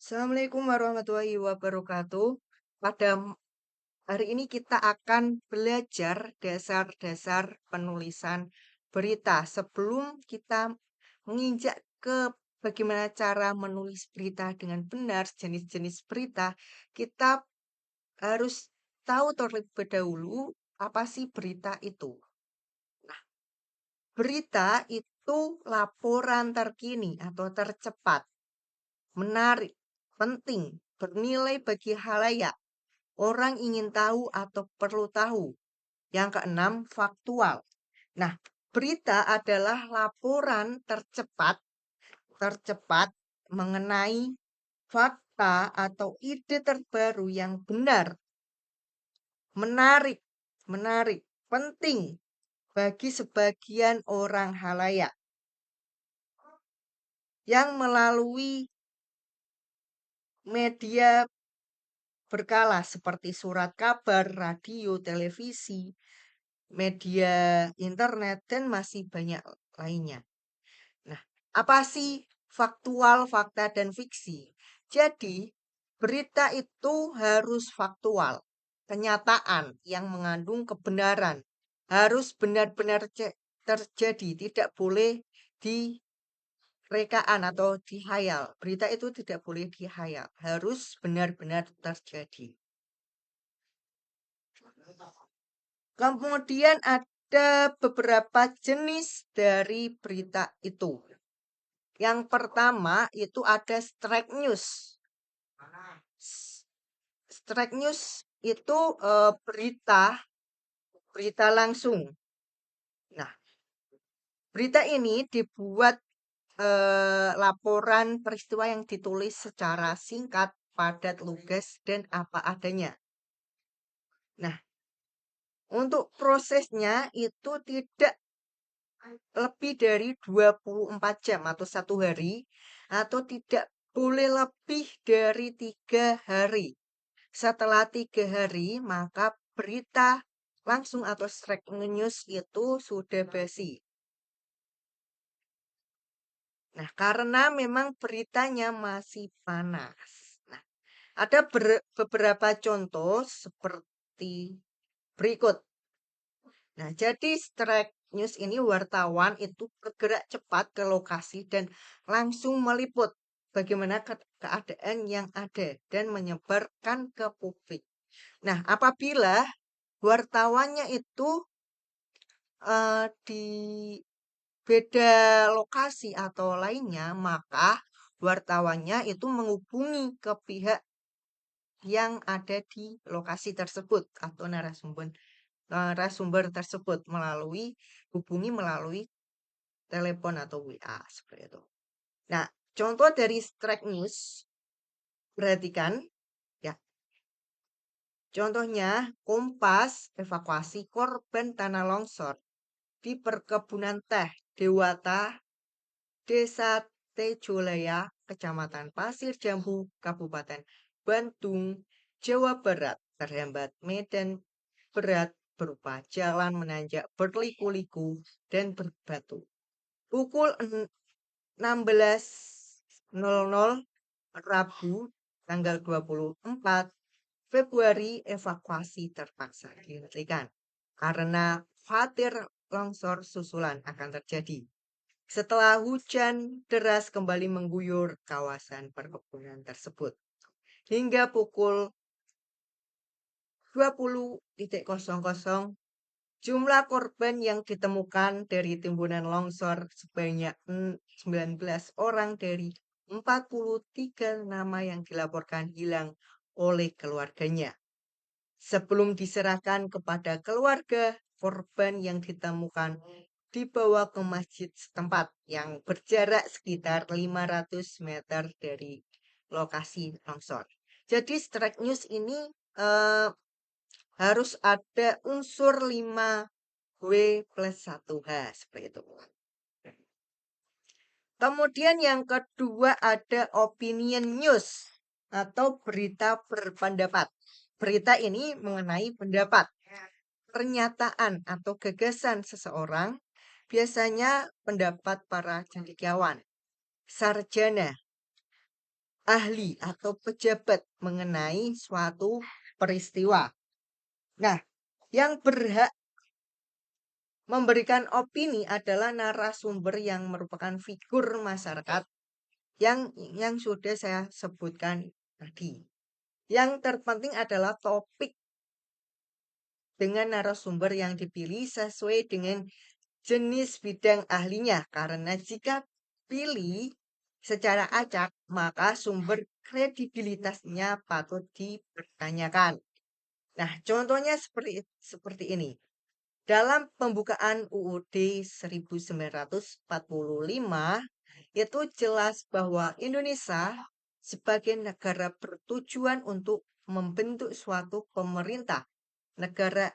Assalamualaikum warahmatullahi wabarakatuh. Pada hari ini kita akan belajar dasar-dasar penulisan berita. Sebelum kita menginjak ke bagaimana cara menulis berita dengan benar, jenis-jenis berita, kita harus tahu terlebih dahulu apa sih berita itu. Berita itu laporan terkini atau tercepat, menarik, penting, bernilai bagi halayak. Orang ingin tahu atau perlu tahu. Yang keenam, faktual. Nah, berita adalah laporan tercepat mengenai fakta atau ide terbaru yang benar, menarik, penting bagi sebagian orang halayak yang melalui media berkala seperti surat kabar, radio, televisi, media internet, dan masih banyak lainnya. Nah, apa sih faktual, fakta, dan fiksi? Jadi, berita itu harus faktual, kenyataan yang mengandung kebenaran, harus benar-benar terjadi, tidak boleh direkaan atau dihayal. Berita itu tidak boleh dihayal, harus benar-benar terjadi. Kemudian ada beberapa jenis dari berita itu. Yang pertama itu ada strike news. Strike news itu berita langsung. Nah, berita ini dibuat laporan peristiwa yang ditulis secara singkat, padat, lugas, dan apa adanya. Nah, untuk prosesnya itu tidak lebih dari 24 jam atau 1 hari, atau tidak boleh lebih dari 3 hari. Setelah 3 hari, maka berita langsung atau strike news itu sudah basi. Nah, karena memang beritanya masih panas. Nah, ada beberapa contoh seperti berikut. Nah, jadi strike news ini wartawan itu bergerak cepat ke lokasi dan langsung meliput bagaimana keadaan yang ada dan menyebarkan ke publik. Nah, apabila wartawannya itu di beda lokasi atau lainnya, maka wartawannya itu menghubungi ke pihak yang ada di lokasi tersebut atau narasumber tersebut hubungi melalui telepon atau WA seperti itu. Nah, contoh dari strike news, perhatikan ya. Contohnya, Kompas evakuasi korban tanah longsor di perkebunan teh Dewata, Desa Tejolaya, Kecamatan Pasir Jambu, Kabupaten Bandung, Jawa Barat, terhambat medan berat berupa jalan menanjak berliku-liku dan berbatu. Pukul 16.00 Rabu tanggal 24 Februari evakuasi terpaksa dihentikan karena khawatir longsor susulan akan terjadi. Setelah hujan deras kembali mengguyur kawasan perkebunan tersebut. Hingga pukul 20.00 jumlah korban yang ditemukan dari timbunan longsor sebanyak 19 orang dari 43 nama yang dilaporkan hilang oleh keluarganya. Sebelum diserahkan kepada keluarga, korban yang ditemukan dibawa ke masjid setempat yang berjarak sekitar 500 meter dari lokasi longsor. Jadi strike news ini harus ada unsur 5W+1H seperti itu. Kemudian yang kedua ada opinion news atau berita berpendapat. Berita ini mengenai pendapat, pernyataan atau gagasan seseorang, biasanya pendapat para cendekiawan, sarjana, ahli atau pejabat mengenai suatu peristiwa. Nah, yang berhak memberikan opini adalah narasumber yang merupakan figur masyarakat yang sudah saya sebutkan tadi. Yang terpenting adalah topik dengan narasumber yang dipilih sesuai dengan jenis bidang ahlinya. Karena jika pilih secara acak, maka sumber kredibilitasnya patut dipertanyakan. Nah, contohnya seperti ini. Dalam pembukaan UUD 1945, itu jelas bahwa Indonesia sebagai negara bertujuan untuk membentuk suatu pemerintah negara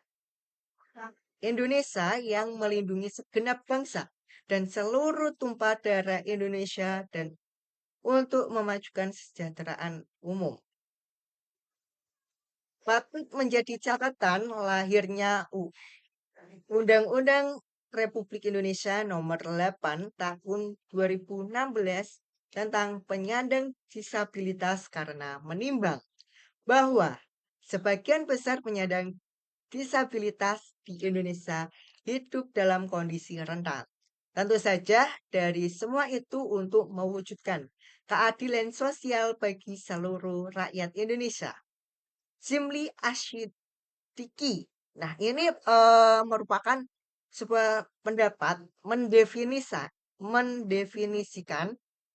Indonesia yang melindungi segenap bangsa dan seluruh tumpah darah Indonesia dan untuk memajukan kesejahteraan umum. Patut menjadi catatan lahirnya Undang-Undang Republik Indonesia Nomor 8 Tahun 2016 tentang penyandang disabilitas karena menimbang bahwa sebagian besar penyandang disabilitas di Indonesia hidup dalam kondisi rentan. Tentu saja dari semua itu untuk mewujudkan keadilan sosial bagi seluruh rakyat Indonesia. Zimli Asyidiki. Nah, ini merupakan sebuah pendapat mendefinisikan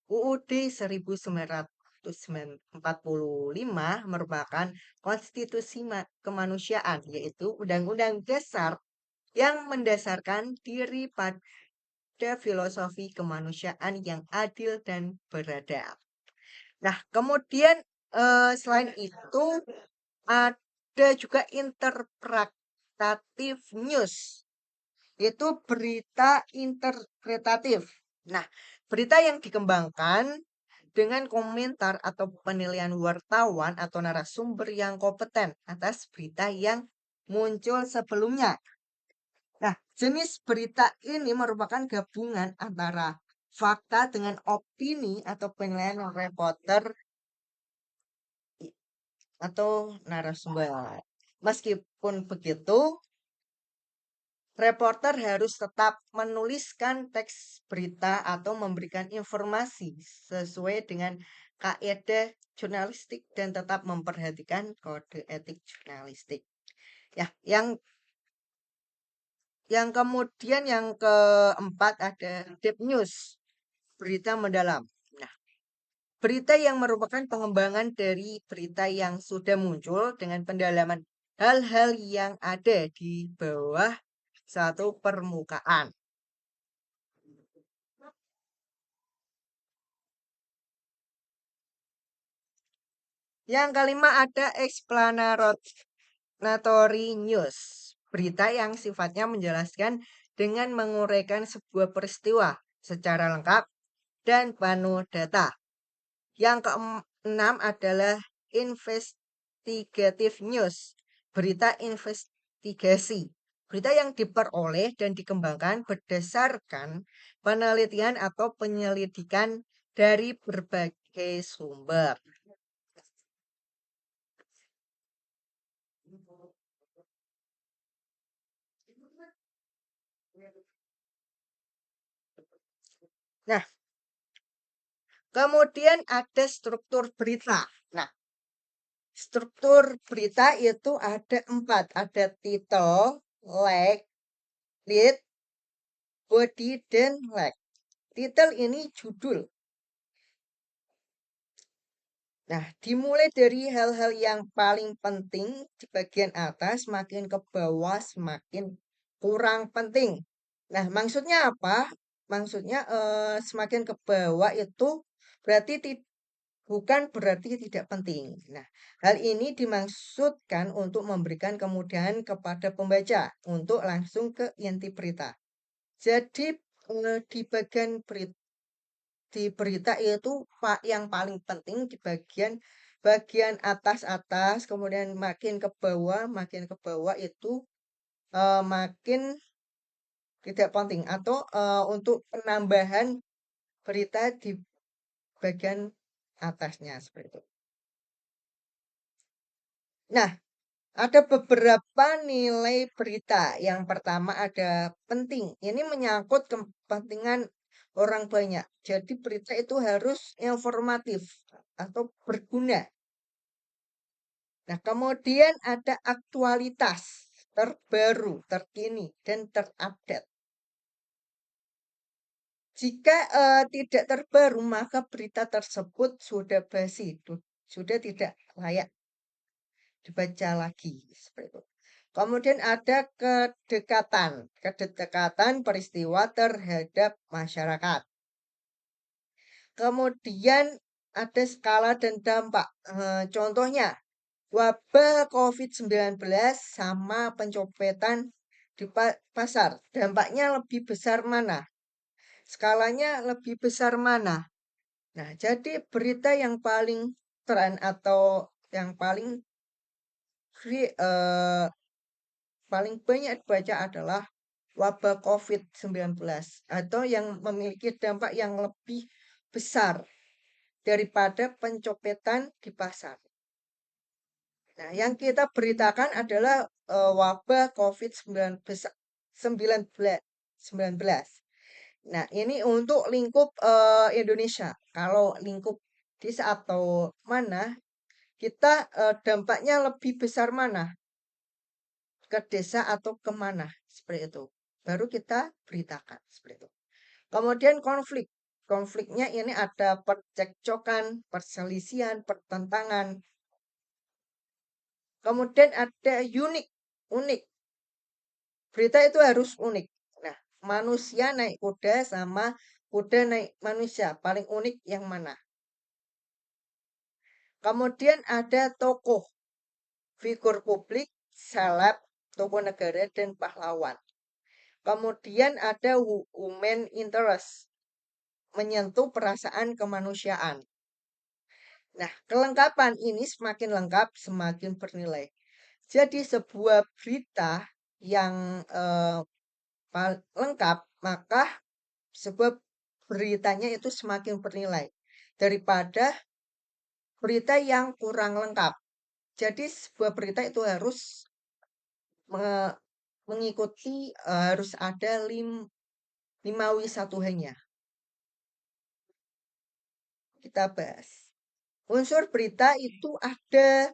UUD 1945 merupakan konstitusi kemanusiaan, yaitu Undang-Undang Dasar yang mendasarkan diri pada filosofi kemanusiaan yang adil dan beradab. Nah, kemudian selain itu ada juga interpretatif news. Itu berita interpretatif. Nah, berita yang dikembangkan dengan komentar atau penilaian wartawan atau narasumber yang kompeten atas berita yang muncul sebelumnya. Nah, jenis berita ini merupakan gabungan antara fakta dengan opini atau penilaian reporter atau narasumber. Meskipun begitu, reporter harus tetap menuliskan teks berita atau memberikan informasi sesuai dengan kaidah jurnalistik dan tetap memperhatikan kode etik jurnalistik. Ya, yang kemudian yang keempat ada deep news, berita mendalam. Nah, berita yang merupakan pengembangan dari berita yang sudah muncul dengan pendalaman hal-hal yang ada di bawah satu permukaan. Yang kelima ada explanatory news, berita yang sifatnya menjelaskan dengan menguraikan sebuah peristiwa secara lengkap dan penuh data. Yang keenam adalah investigative news, berita investigasi. Berita yang diperoleh dan dikembangkan berdasarkan penelitian atau penyelidikan dari berbagai sumber. Nah, kemudian ada struktur berita. Nah, struktur berita itu ada 4. Ada title, leg, lead, body, dan leg. Title ini judul. Nah, dimulai dari hal-hal yang paling penting di bagian atas, makin ke bawah semakin kurang penting. Nah, maksudnya apa? Maksudnya semakin ke bawah itu berarti bukan berarti tidak penting. Nah, hal ini dimaksudkan untuk memberikan kemudahan kepada pembaca untuk langsung ke inti berita. Jadi di bagian di berita itu yang paling penting di bagian atas-atas, kemudian makin ke bawah itu makin tidak penting atau untuk penambahan berita di bagian atasnya seperti itu. Nah, ada beberapa nilai berita. Yang pertama ada penting. Ini menyangkut kepentingan orang banyak. Jadi berita itu harus informatif atau berguna. Nah, kemudian ada aktualitas, terbaru, terkini, dan terupdate. Jika tidak terbaru, maka berita tersebut sudah basi, sudah tidak layak dibaca lagi. Seperti itu. Kemudian ada kedekatan peristiwa terhadap masyarakat. Kemudian ada skala dan dampak. Contohnya, wabah COVID-19 sama pencopetan di pasar. Dampaknya lebih besar mana? Skalanya lebih besar mana? Nah, jadi berita yang paling tren atau yang paling banyak dibaca adalah wabah COVID-19 atau yang memiliki dampak yang lebih besar daripada pencopetan di pasar. Nah, yang kita beritakan adalah wabah COVID-19. Nah, ini untuk lingkup Indonesia. Kalau lingkup desa atau mana, kita dampaknya lebih besar mana? Ke desa atau kemana? Seperti itu. Baru kita beritakan. Seperti itu. Kemudian konflik. Konfliknya ini ada percekcokan, perselisihan, pertentangan. Kemudian ada unik. Berita itu harus unik. Nah, manusia naik kuda sama kuda naik manusia. Paling unik yang mana? Kemudian ada tokoh, figur publik, seleb, tokoh negara, dan pahlawan. Kemudian ada human interest, menyentuh perasaan kemanusiaan. Nah, kelengkapan ini semakin lengkap, semakin bernilai. Jadi sebuah berita yang lengkap, maka sebuah beritanya itu semakin bernilai daripada berita yang kurang lengkap. Jadi sebuah berita itu harus mengikuti harus ada 5W1H-nya. Kita bahas. Unsur berita itu ada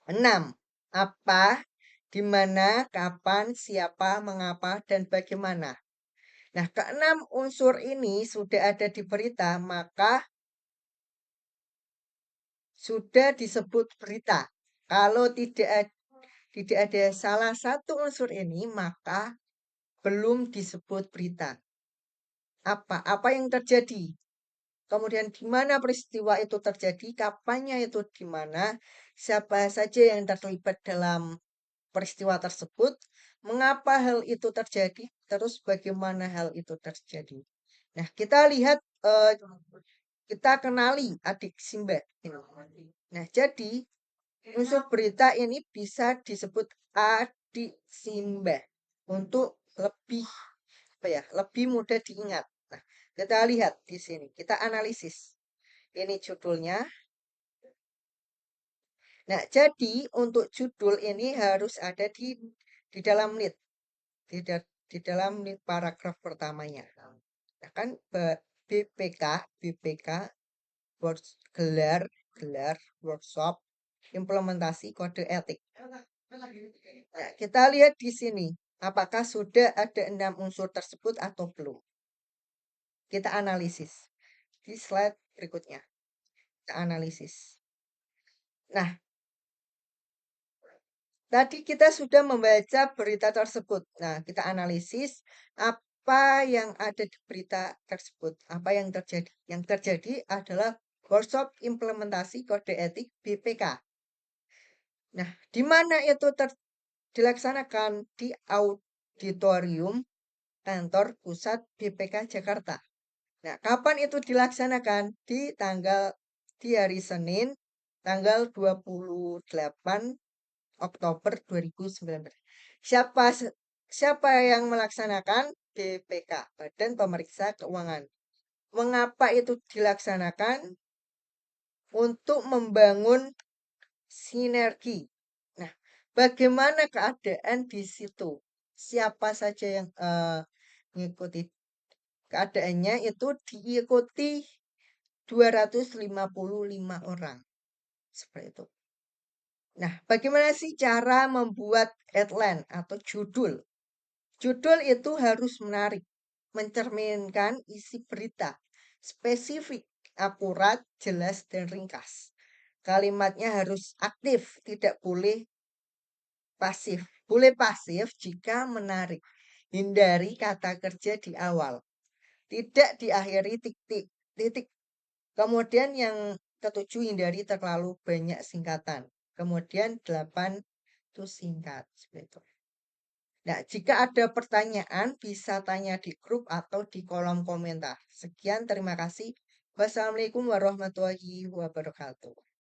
6. Apa, di mana, kapan, siapa, mengapa, dan bagaimana. Nah, keenam unsur ini sudah ada di berita, maka sudah disebut berita. Kalau tidak ada salah satu unsur ini, maka belum disebut berita. Apa yang terjadi? Kemudian di mana peristiwa itu terjadi, kapannya itu di mana, siapa saja yang terlibat dalam peristiwa tersebut, mengapa hal itu terjadi, terus bagaimana hal itu terjadi. Nah, kita lihat, kita kenali adik Simba ini. Nah, jadi unsur berita ini bisa disebut adik Simba untuk lebih mudah diingat. Nah, kita lihat di sini, kita analisis. Ini judulnya. Nah, jadi untuk judul ini harus ada di dalam lead, di dalam lead paragraf pertamanya. Nah, kan BPK gelar workshop implementasi kode etik. Nah, kita lihat di sini, apakah sudah ada 6 unsur tersebut atau belum. Kita analisis di slide berikutnya. Kita analisis. Nah, tadi kita sudah membaca berita tersebut. Nah, kita analisis apa yang ada di berita tersebut, apa yang terjadi. Yang terjadi adalah workshop implementasi kode etik BPK. Nah, di mana itu dilaksanakan? Di auditorium kantor pusat BPK Jakarta. Nah, kapan itu dilaksanakan? Di hari Senin, tanggal 28 Oktober 2019. Siapa yang melaksanakan? BPK, Badan Pemeriksa Keuangan. Mengapa itu dilaksanakan? untuk membangun sinergi. Nah, bagaimana keadaan di situ? Siapa saja yang mengikuti? Keadaannya itu diikuti 255 orang. Seperti itu. Nah, bagaimana sih cara membuat headline atau judul? Judul itu harus menarik, mencerminkan isi berita, spesifik, akurat, jelas, dan ringkas. Kalimatnya harus aktif, tidak boleh pasif. Boleh pasif jika menarik. Hindari kata kerja di awal. Tidak diakhiri titik. Titik. Kemudian yang ketujuh, hindari terlalu banyak singkatan. Kemudian 8 itu singkat. Seperti itu. Nah, jika ada pertanyaan bisa tanya di grup atau di kolom komentar. Sekian, terima kasih. Wassalamualaikum warahmatullahi wabarakatuh.